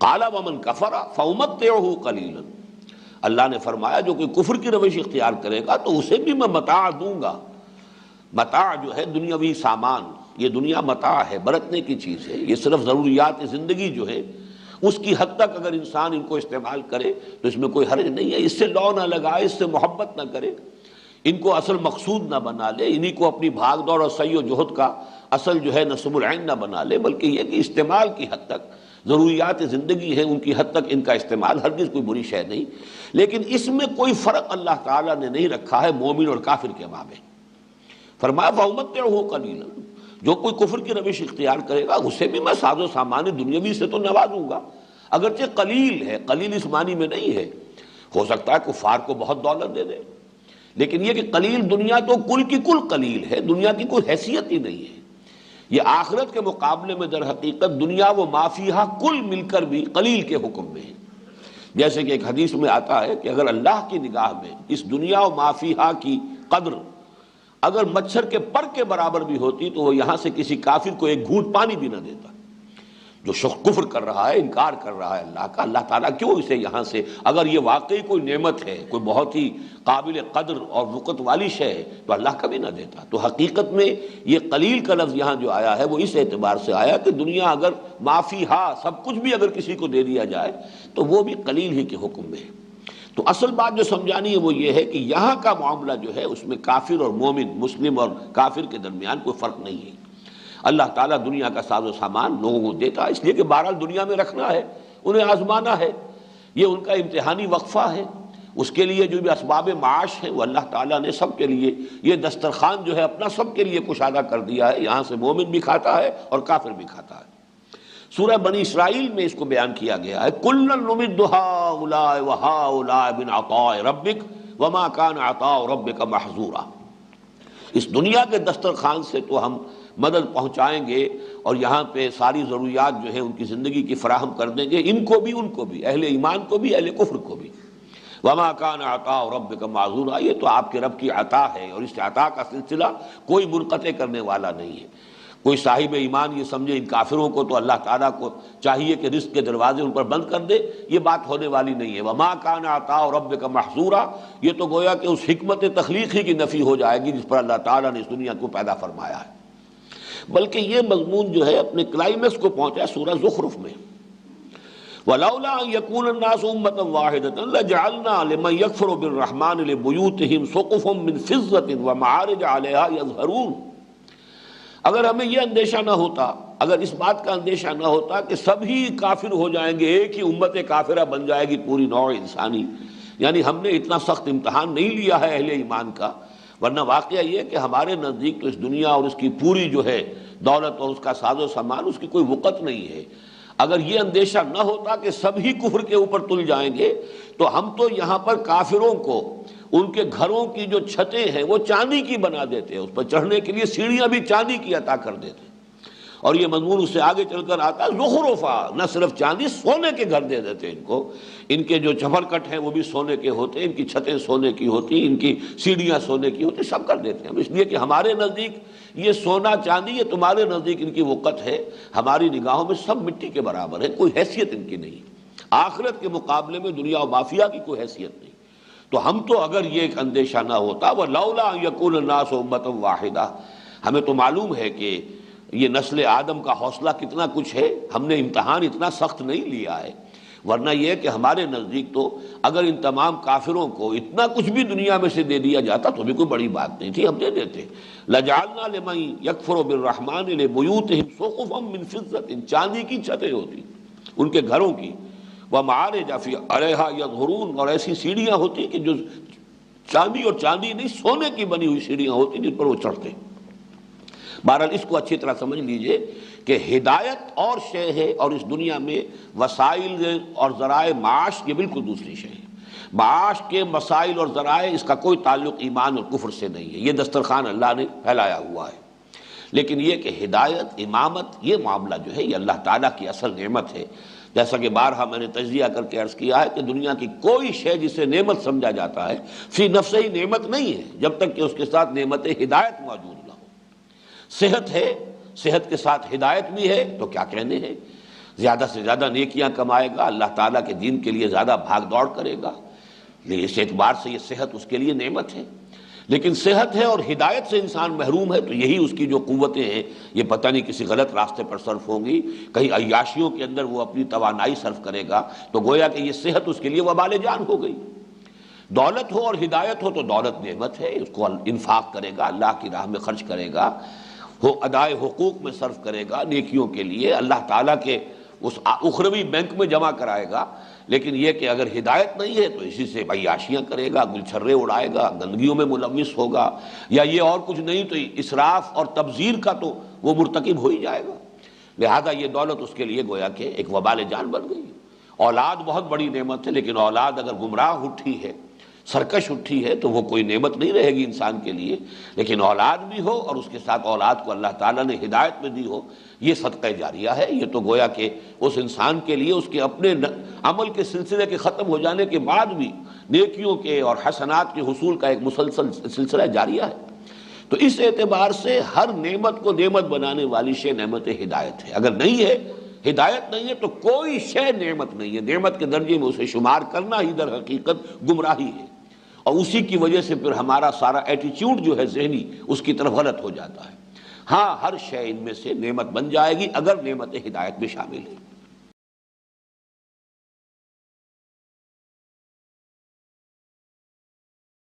قال ومن کفر فامتعہ قلیلا، اللہ نے فرمایا جو کوئی کفر کی روش اختیار کرے گا تو اسے بھی میں متاع دوں گا۔ متاع جو ہے دنیاوی سامان، یہ دنیا متاع ہے، برتنے کی چیز ہے، یہ صرف ضروریات زندگی جو ہے اس کی حد تک اگر انسان ان کو استعمال کرے تو اس میں کوئی حرج نہیں ہے، اس سے لو نہ لگائے، اس سے محبت نہ کرے، ان کو اصل مقصود نہ بنا لے، انہی کو اپنی بھاگ دوڑ اور سعی و جہد کا اصل جو ہے نصب العین نہ بنا لے، بلکہ یہ کہ استعمال کی حد تک، ضروریات زندگی ہیں ان کی حد تک ان کا استعمال ہرگز کوئی بری شے نہیں، لیکن اس میں کوئی فرق اللہ تعالیٰ نے نہیں رکھا ہے مومن اور کافر کے مابین۔ فرمایا فَأُمَتِّعُهُ قَلِيلًا، جو کوئی کفر کی روش اختیار کرے گا اسے بھی میں ساز و سامان دنیاوی سے تو نوازوں گا، اگرچہ قلیل ہے، قلیل اس معنی میں نہیں ہے، ہو سکتا ہے کفار کو بہت دولت دے دے، لیکن یہ کہ قلیل دنیا تو کل کی کل قلیل ہے، دنیا کی کوئی حیثیت ہی نہیں ہے، یہ آخرت کے مقابلے میں در حقیقت دنیا و ما فیہا کل مل کر بھی قلیل کے حکم میں ہے۔ جیسے کہ ایک حدیث میں آتا ہے کہ اگر اللہ کی نگاہ میں اس دنیا و ما فیہا کی قدر اگر مچھر کے پر کے برابر بھی ہوتی تو وہ یہاں سے کسی کافر کو ایک گھونٹ پانی بھی نہ دیتا۔ جو شخص کفر کر رہا ہے، انکار کر رہا ہے اللہ کا، اللہ تعالیٰ کیوں اسے یہاں سے، اگر یہ واقعی کوئی نعمت ہے، کوئی بہت ہی قابل قدر اور وقت والی شے ہے تو اللہ کبھی نہ دیتا۔ تو حقیقت میں یہ قلیل کا لفظ یہاں جو آیا ہے وہ اس اعتبار سے آیا کہ دنیا اگر معافی ہا سب کچھ بھی اگر کسی کو دے دیا جائے تو وہ بھی قلیل ہی کے حکم میں ہے۔ تو اصل بات جو سمجھانی ہے وہ یہ ہے کہ یہاں کا معاملہ جو ہے اس میں کافر اور مومن، مسلم اور کافر کے درمیان کوئی فرق نہیں ہے۔ اللہ تعالیٰ دنیا کا ساز و سامان لوگوں کو دیتا ہے اس لیے کہ بہرحال دنیا میں رکھنا ہے، انہیں آزمانا ہے، یہ ان کا امتحانی وقفہ ہے، اس کے لیے جو بھی اسباب معاش ہیں وہ اللہ تعالیٰ نے سب کے لیے، یہ دسترخوان جو ہے اپنا سب کے لیے کشادہ کر دیا ہے، یہاں سے مومن بھی کھاتا ہے اور کافر بھی کھاتا ہے۔ سورہ بنی اسرائیل میں اس کو بیان کیا گیا ہے، کُلًّا نُمِدُّ ہؤلاء وہؤلاء من عطاء ربک وما کان عطاء ربک محظورا۔ اس دنیا کے دسترخوان سے تو ہم مدد پہنچائیں گے اور یہاں پہ ساری ضروریات جو ہیں ان کی زندگی کی فراہم کر دیں گے، ان کو بھی، اہل ایمان کو بھی، اہل کفر کو بھی۔ وما کان عطاء ربک معذورا، یہ تو آپ کے رب کی عطا ہے اور اس عطا کا سلسلہ کوئی منقطع کرنے والا نہیں ہے۔ کوئی صاحب ایمان یہ سمجھے ان کافروں کو تو اللہ تعالیٰ کو چاہیے کہ رزق کے دروازے ان پر بند کر دے، یہ بات ہونے والی نہیں ہے۔ وما کان عطاء ربک محظورا، یہ تو گویا کہ اس حکمت تخلیقی کی نفی ہو جائے گی جس پر اللہ تعالیٰ نے اس دنیا کو پیدا فرمایا ہے۔ بلکہ یہ مضمون جو ہے اپنے کلائمیکس کو پہنچا سورہ زخرف میں، وَلَوْلَا أَن يَكُونَ النَّاسُ أُمَّةً وَاحِدَةً لَجَعَلْنَا لِمَن يَكْفُرُ بِالرَّحْمَنِ لِبُيُوتِهِمْ سُقُفًا مِّن فِضَّةٍ وَمَعَارِجَ عَلَيْهَا يَظْهَرُونَ۔ اگر ہمیں یہ اندیشہ نہ ہوتا، اگر اس بات کا اندیشہ نہ ہوتا کہ سبھی کافر ہو جائیں گے، ایک ہی امت کافرہ بن جائے گی پوری نوع انسانی، یعنی ہم نے اتنا سخت امتحان نہیں لیا ہے اہل ایمان کا، ورنہ واقعہ یہ کہ ہمارے نزدیک تو اس دنیا اور اس کی پوری جو ہے دولت اور اس کا ساز و سامان اس کی کوئی وقت نہیں ہے۔ اگر یہ اندیشہ نہ ہوتا کہ سبھی کفر کے اوپر تل جائیں گے تو ہم تو یہاں پر کافروں کو ان کے گھروں کی جو چھتیں ہیں وہ چاندی کی بنا دیتے، اس پر چڑھنے کے لیے سیڑھیاں بھی چاندی کی عطا کر دیتے، اور یہ مضمون اس سے آگے چل کر آتا ہے زخرفا، نہ صرف چاندی، سونے کے گھر دے دیتے ان کو، ان کے جو چپر کٹ ہیں وہ بھی سونے کے ہوتے، ان کی چھتیں سونے کی ہوتی، ان کی سیڑھیاں سونے کی ہوتی، سب کر دیتے ہیں، اس لیے کہ ہمارے نزدیک یہ سونا چاندی، یہ تمہارے نزدیک ان کی وقت ہے، ہماری نگاہوں میں سب مٹی کے برابر ہے، کوئی حیثیت ان کی نہیں، آخرت کے مقابلے میں دنیا و مافیا کی کوئی حیثیت نہیں۔ تو ہم تو اگر یہ ایک اندیشہ نہ ہوتا، وَلَوْلَا أَن يَكُونَ النَّاسُ أُمَّةً وَاحِدَةً، ہمیں تو معلوم ہے کہ یہ نسل آدم کا حوصلہ کتنا کچھ ہے، ہم نے امتحان اتنا سخت نہیں لیا ہے، ورنہ یہ کہ ہمارے نزدیک تو اگر ان تمام کافروں کو اتنا کچھ بھی دنیا میں سے دے دیا جاتا تو بھی کوئی بڑی بات نہیں تھی، ہم دے دیتے۔ لَجَعَلْنَا لِمَن يَكْفُرُ بِالرَّحْمَنِ لِبُيُوتِهِمْ سُقُفًا مِّن فِضَّةٍ، چاندی کی چھتیں ہوتی ان کے گھروں کی، وَمَعَارِجَ عَلَيْهَا يَظْهَرُونَ، اور ایسی سیڑھیاں ہوتی کہ جو چاندی اور چاندی نہیں سونے کی بنی ہوئی سیڑھیاں ہوتی جن پر وہ چڑھتے۔ بہرحال اس کو اچھی طرح سمجھ لیجئے کہ ہدایت اور شے ہے اور اس دنیا میں وسائل اور ذرائع معاش یہ بالکل دوسری شے ہے۔ معاش کے مسائل اور ذرائع اس کا کوئی تعلق ایمان اور کفر سے نہیں ہے، یہ دسترخوان اللہ نے پھیلایا ہوا ہے، لیکن یہ کہ ہدایت، امامت، یہ معاملہ جو ہے یہ اللہ تعالیٰ کی اصل نعمت ہے۔ جیسا کہ بارہا میں نے تجزیہ کر کے عرض کیا ہے کہ دنیا کی کوئی شے جسے نعمت سمجھا جاتا ہے فی نفس ہی نعمت نہیں ہے جب تک کہ اس کے ساتھ نعمت ہدایت موجود نہ ہو۔ صحت ہے، صحت کے ساتھ ہدایت بھی ہے تو کیا کہنے ہیں، زیادہ سے زیادہ نیکیاں کمائے گا، اللہ تعالیٰ کے دین کے لیے زیادہ بھاگ دوڑ کرے گا، اس اعتبار سے یہ صحت اس کے لیے نعمت ہے۔ لیکن صحت ہے اور ہدایت سے انسان محروم ہے تو یہی اس کی جو قوتیں ہیں یہ پتہ نہیں کسی غلط راستے پر صرف ہوں گی، کہیں عیاشیوں کے اندر وہ اپنی توانائی صرف کرے گا، تو گویا کہ یہ صحت اس کے لیے وبال جان ہو گئی۔ دولت ہو اور ہدایت ہو تو دولت نعمت ہے، اس کو انفاق کرے گا، اللہ کی راہ میں خرچ کرے گا، وہ ادائے حقوق میں صرف کرے گا، نیکیوں کے لیے اللہ تعالیٰ کے اس اخروی بینک میں جمع کرائے گا۔ لیکن یہ کہ اگر ہدایت نہیں ہے تو اسی سے عیاشیاں کرے گا، گلچھرے اڑائے گا، گندگیوں میں ملوث ہوگا، یا یہ اور کچھ نہیں تو اسراف اور تبذیر کا تو وہ مرتکب ہو ہی جائے گا۔ لہذا یہ دولت اس کے لیے گویا کہ ایک وبال جان بن گئی۔ اولاد بہت بڑی نعمت ہے، لیکن اولاد اگر گمراہ اٹھی ہے، سرکش اٹھی ہے تو وہ کوئی نعمت نہیں رہے گی انسان کے لیے۔ لیکن اولاد بھی ہو اور اس کے ساتھ اولاد کو اللہ تعالیٰ نے ہدایت میں دی ہو، یہ صدقہ جاریہ ہے۔ یہ تو گویا کہ اس انسان کے لیے اس کے اپنے عمل کے سلسلے کے ختم ہو جانے کے بعد بھی نیکیوں کے اور حسنات کے حصول کا ایک مسلسل سلسلہ جاریہ ہے۔ تو اس اعتبار سے ہر نعمت کو نعمت بنانے والی شے نعمت ہدایت ہے۔ اگر نہیں ہے، ہدایت نہیں ہے، تو کوئی شے نعمت نہیں ہے۔ نعمت کے درجے میں اسے شمار کرنا ہی در حقیقت گمراہی ہے، اور اسی کی وجہ سے پھر ہمارا سارا ایٹیچیوڈ جو ہے ذہنی اس کی طرف غلط ہو جاتا ہے۔ ہاں، ہر شے ان میں سے نعمت بن جائے گی اگر نعمت ہدایت بھی شامل ہے۔